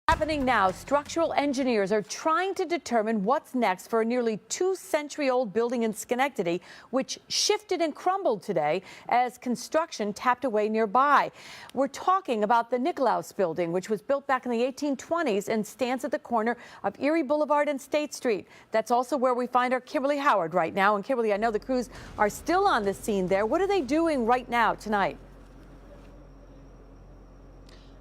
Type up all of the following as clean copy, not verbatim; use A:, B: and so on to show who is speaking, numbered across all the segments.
A: Happening now, structural engineers are trying to determine what's next for a nearly 2-century-old building in Schenectady, which shifted and crumbled today as construction tapped away nearby. We're talking about the Nicholaus Building, which was built back in the 1820s and stands at the corner of Erie Boulevard and State Street. That's also where we find our Kimberly Howard right now. And Kimberly, I know the crews are still on the scene there. What are they doing right now tonight?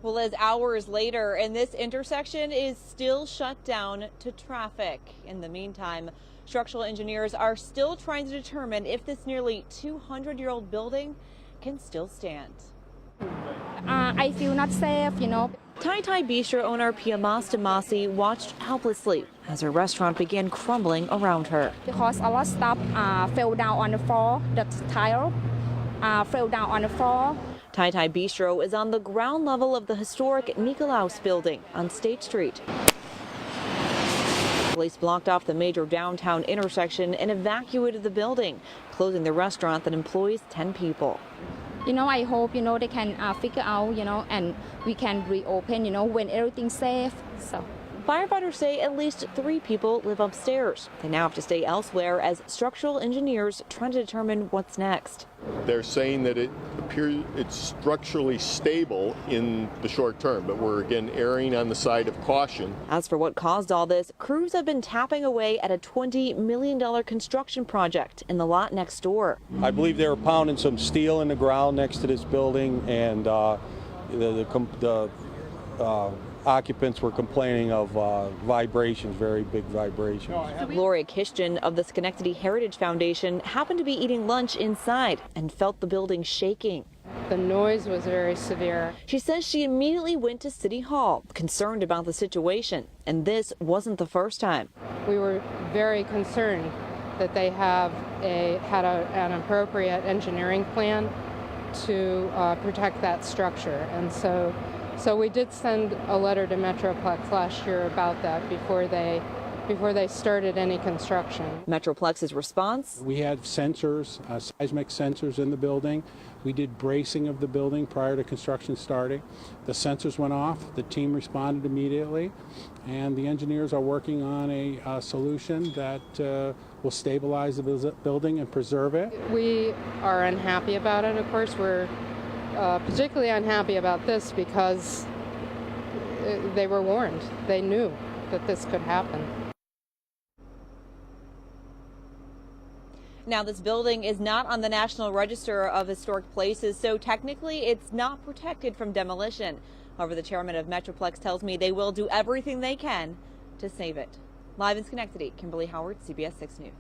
B: Well, as hours later, and this intersection is still shut down to traffic. In the meantime, structural engineers are still trying to determine if this nearly 200-year-old building can still stand.
C: I feel not safe,
B: Thai Bistro owner Pia Mastamasi watched helplessly as her restaurant began crumbling around her.
C: Because a lot of stuff fell down on the floor, the tile fell down on the floor.
B: Thai Bistro is on the ground level of the historic Nicholaus Building on State Street. Police blocked off the major downtown intersection and evacuated the building, closing the restaurant that employs 10 people.
C: I hope, they can figure out, and we can reopen, when everything's safe. So.
B: Firefighters say at least 3 people live upstairs. They now have to stay elsewhere as structural engineers try to determine what's next.
D: They're saying that it appears it's structurally stable in the short term, but we're again erring on the side of caution.
B: As for what caused all this, crews have been tapping away at a $20 million construction project in the lot next door.
E: I believe they were pounding some steel in the ground next to this building, and the occupants were complaining of vibrations, very big vibrations.
B: Gloria Kishton of the Schenectady Heritage Foundation happened to be eating lunch inside and felt the building shaking.
F: The noise was very severe.
B: She says she immediately went to City Hall, concerned about the situation, and this wasn't the first time.
F: We were very concerned that they had an appropriate engineering plan to protect that structure, and so we did send a letter to Metroplex last year about that before they started any construction.
B: Metroplex's response?
G: We had sensors, seismic sensors in the building. We did bracing of the building prior to construction starting. The sensors went off, the team responded immediately, and the engineers are working on a solution that will stabilize the building and preserve it.
F: We are unhappy about it, of course. We're particularly unhappy about this because they were warned. They knew that this could happen.
B: Now, this building is not on the National Register of Historic Places, so technically it's not protected from demolition. However, the chairman of Metroplex tells me they will do everything they can to save it. Live in Schenectady, Kimberly Howard, CBS 6 News.